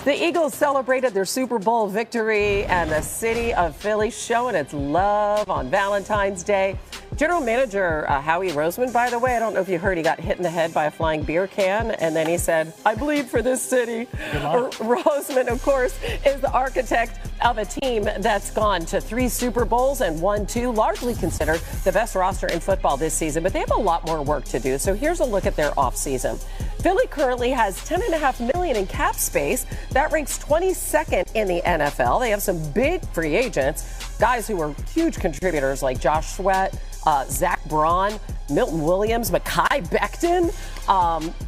The Eagles celebrated their Super Bowl victory, and the city of Philly showing its love on Valentine's Day. General Manager Howie Roseman, by the way, I don't know if you heard, he got hit in the head by a flying beer can, and then he said, "I bleed for this city." Roseman, of course, is the architect of a team that's gone to 3 Super Bowls and won 2, largely considered the best roster in football this season. But they have a lot more work to do. So here's a look at their offseason. Philly currently has $10.5 million in cap space. That ranks 22nd in the NFL. They have some big free agents, guys who were huge contributors like Josh Sweat, Zach Braun, Milton Williams, Mekhi Becton.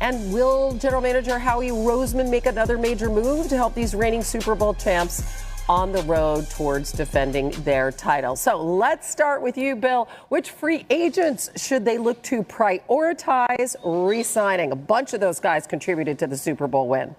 And will General Manager Howie Roseman make another major move to help these reigning Super Bowl champs on the road towards defending their title? So let's start with you, Bill. Which free agents should they look to prioritize re-signing? A bunch of those guys contributed to the Super Bowl win.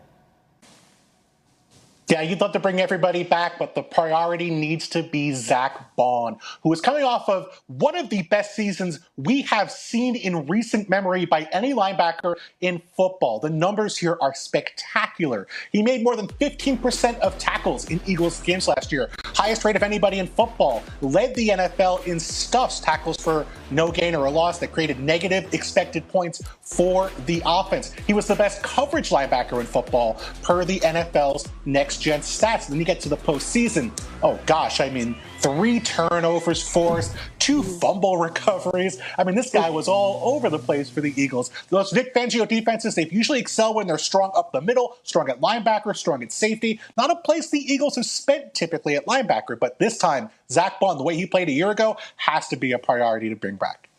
Yeah, you'd love to bring everybody back, but the priority needs to be Zach Bond, who is coming off of one of the best seasons we have seen in recent memory by any linebacker in football. The numbers here are spectacular. He made more than 15% of tackles in Eagles games last year, highest rate of anybody in football, led the NFL in stuffs, tackles for no gain or a loss that created negative expected points for the offense. He was the best coverage linebacker in football per the NFL's Next Gen stats. Then you get to the postseason. Oh gosh, I mean, 3 turnovers forced, 2 fumble recoveries. I mean, this guy was all over the place for the Eagles. Those Vic Fangio defenses, they usually excel when they're strong up the middle, strong at linebacker, strong at safety. Not a place the Eagles have spent typically at linebacker, but this time, Zach Bond, the way he played a year ago, has to be a priority to bring back.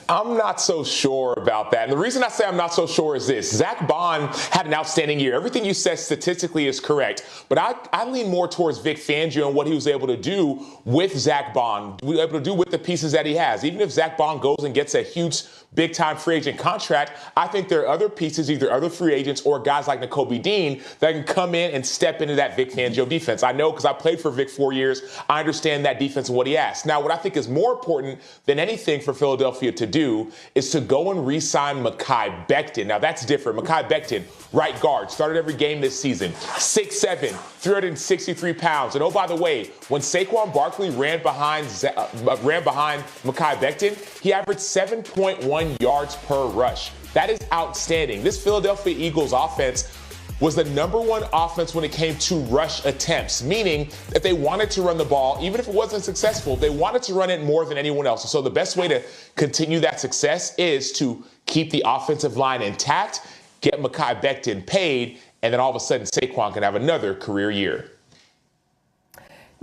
I'm not so sure about that. And the reason I say I'm not so sure is this. Zach Bond had an outstanding year. Everything you said statistically is correct. But I lean more towards Vic Fangio and what he was able to do with Zach Bond, able to do with the pieces that he has. Even if Zach Bond goes and gets a huge big-time free agent contract, I think there are other pieces, either other free agents or guys like Nakobe Dean, that can come in and step into that Vic Fangio defense. I know because I played for Vic 4 years. I understand that defense and what he has. Now, what I think is more important than anything for Philadelphia to do is to go and re-sign Mekhi Becton. Now, that's different. Mekhi Becton, right guard, started every game this season, 6'7", 363 pounds. And oh, by the way, when Saquon Barkley ran behind Mekhi Becton, he averaged 7.1 yards per rush. That is outstanding. This Philadelphia Eagles offense was the #1 offense when it came to rush attempts, meaning that they wanted to run the ball, even if it wasn't successful, they wanted to run it more than anyone else. So the best way to continue that success is to keep the offensive line intact, get Mekhi Becton paid, and then all of a sudden Saquon can have another career year.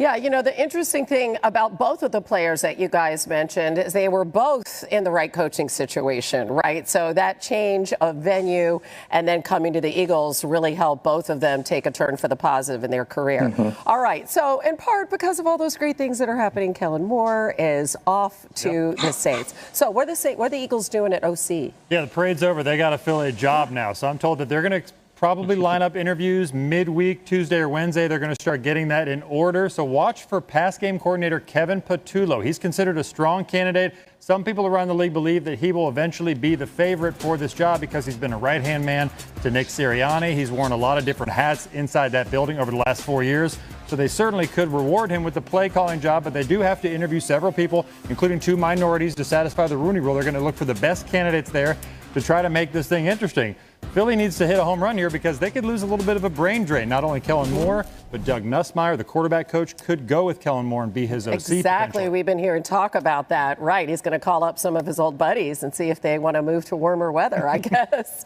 Yeah, you know, the interesting thing about both of the players that you guys mentioned is they were both in the right coaching situation, right? So that change of venue and then coming to the Eagles really helped both of them take a turn for the positive in their career. All right, so in part because of all those great things that are happening, Kellen Moore is off to the Saints. So what are the Eagles doing at OC? Yeah, the parade's over. They got to fill a job now. So I'm told that they're going to probably line up interviews midweek, Tuesday or Wednesday. They're going to start getting that in order. So watch for pass game coordinator Kevin Patullo. He's considered a strong candidate. Some people around the league believe that he will eventually be the favorite for this job because he's been a right-hand man to Nick Sirianni. He's worn a lot of different hats inside that building over the last 4 years. So they certainly could reward him with the play calling job, but they do have to interview several people, including 2 minorities, to satisfy the Rooney Rule. They're going to look for the best candidates there to try to make this thing interesting. Philly needs to hit a home run here because they could lose a little bit of a brain drain. Not only Kellen Moore, but Doug Nussmeier, the quarterback coach, could go with Kellen Moore and be his OC. Exactly. We've been hearing talk about that. Right. He's going to call up some of his old buddies and see if they want to move to warmer weather, I guess.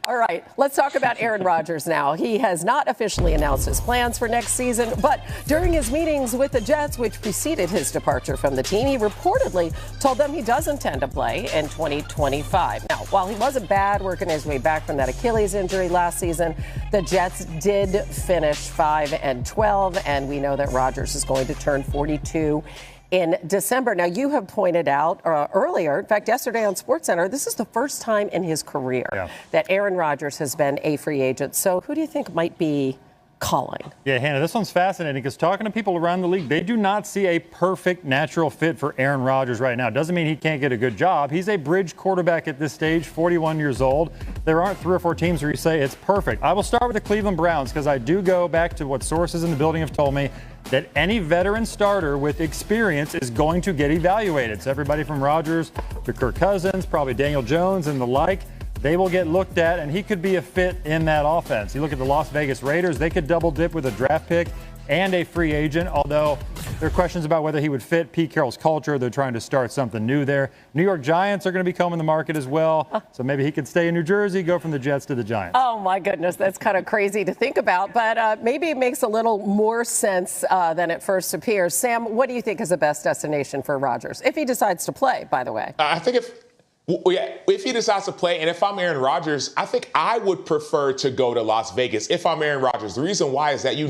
All right. Let's talk about Aaron Rodgers now. He has not officially announced his plans for next season, but during his meetings with the Jets, which preceded his departure from the team, he reportedly told them he does intend to play in 2025. Now, while he wasn't bad working his way back from that Achilles injury last season, the Jets did finish 5-12, and we know that Rodgers is going to turn 42 in December. Now, you have pointed out earlier, in fact, yesterday on SportsCenter, this is the first time in his career that Aaron Rodgers has been a free agent. So who do you think might be calling. Yeah, Hannah, this one's fascinating because talking to people around the league, they do not see a perfect natural fit for Aaron Rodgers right now. Doesn't mean he can't get a good job. He's a bridge quarterback at this stage, 41 years old. There aren't 3 or 4 teams where you say it's perfect. I will start with the Cleveland Browns because I do go back to what sources in the building have told me that any veteran starter with experience is going to get evaluated. So everybody from Rodgers to Kirk Cousins, probably Daniel Jones and the like, they will get looked at, and he could be a fit in that offense. You look at the Las Vegas Raiders, they could double dip with a draft pick and a free agent, although there are questions about whether he would fit Pete Carroll's culture. They're trying to start something new there. New York Giants are going to be coming the market as well, so maybe he could stay in New Jersey, go from the Jets to the Giants. Oh, my goodness, that's kind of crazy to think about, but maybe it makes a little more sense than it first appears. Sam, what do you think is the best destination for Rodgers, if he decides to play, by the way? I think if he decides to play, and if I'm Aaron Rodgers, I think I would prefer to go to Las Vegas if I'm Aaron Rodgers. The reason why is that you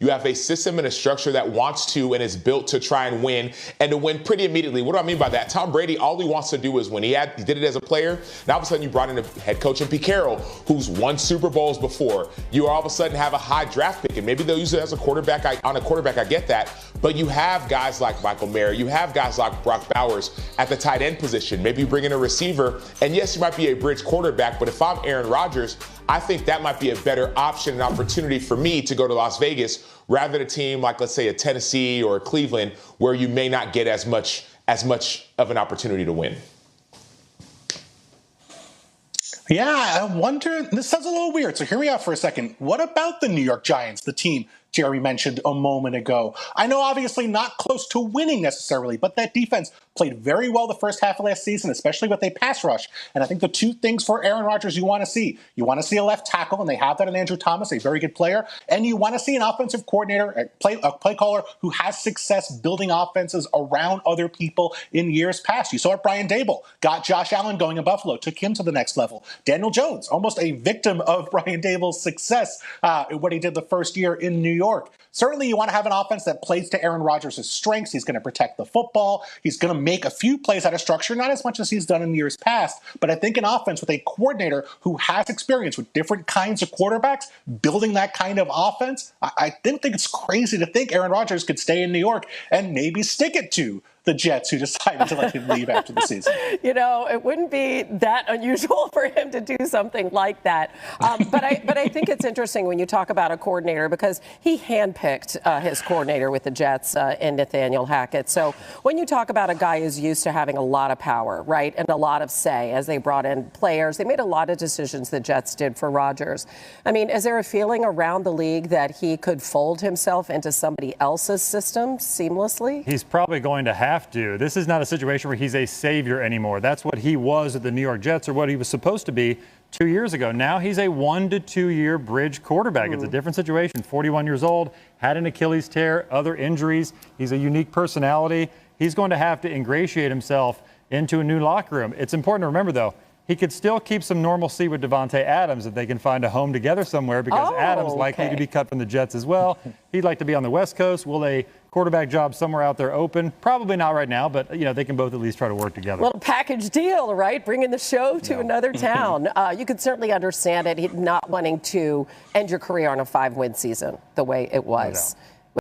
have a system and a structure that wants to and is built to try and win, and to win pretty immediately. What do I mean by that? Tom Brady, all he wants to do is win. He did it as a player. Now all of a sudden you brought in a head coach in Pete Carroll, who's won Super Bowls before. You all of a sudden have a high draft pick, and maybe they'll use it as a quarterback. I get that. But you have guys like Michael Mayer. You have guys like Brock Bowers at the tight end position. Maybe you bring in a receiver, and yes, you might be a bridge quarterback, but if I'm Aaron Rodgers, I think that might be a better option and opportunity for me to go to Las Vegas rather than a team like, let's say, a Tennessee or a Cleveland, where you may not get as much of an opportunity to win. Yeah, I wonder, this sounds a little weird, so hear me out for a second. What about the New York Giants, the team Jeremy mentioned a moment ago? I know obviously not close to winning necessarily, but that defense played very well the first half of last season, especially with a pass rush. And I think the 2 things for Aaron Rodgers you want to see a left tackle, and they have that in Andrew Thomas, a very good player. And you want to see an offensive coordinator, a play caller who has success building offenses around other people in years past. You saw it, Brian Dable got Josh Allen going in Buffalo, took him to the next level. Daniel Jones, almost a victim of Brian Dable's success what he did the first year in New York. Certainly you want to have an offense that plays to Aaron Rodgers' strengths. He's going to protect the football. He's going to make a few plays out of structure, not as much as he's done in years past, but I think an offense with a coordinator who has experience with different kinds of quarterbacks, building that kind of offense, I didn't think it's crazy to think Aaron Rodgers could stay in New York and maybe stick it to the Jets, who decided to let him leave after the season. It wouldn't be that unusual for him to do something like that. But I think it's interesting when you talk about a coordinator, because he handpicked his coordinator with the Jets in Nathaniel Hackett. So when you talk about a guy who's used to having a lot of power, right, and a lot of say as they brought in players, they made a lot of decisions the Jets did for Rodgers. I mean, is there a feeling around the league that he could fold himself into somebody else's system seamlessly? He's probably going to have to. This is not a situation where he's a savior anymore. That's what he was at the New York Jets, or what he was supposed to be 2 years ago. Now he's a 1 to 2 year bridge quarterback. It's a different situation. 41 years old, had an Achilles tear, other injuries. He's a unique personality. He's going to have to ingratiate himself into a new locker room. It's important to remember, though, he could still keep some normalcy with Devontae Adams if they can find a home together somewhere, because Adams likely to be cut from the Jets as well. He'd like to be on the West Coast. Will a quarterback job somewhere out there open? Probably not right now, but they can both at least try to work together. Little package deal, right? Bringing the show to another town. You could certainly understand it, not wanting to end your career on a 5-win season the way it was.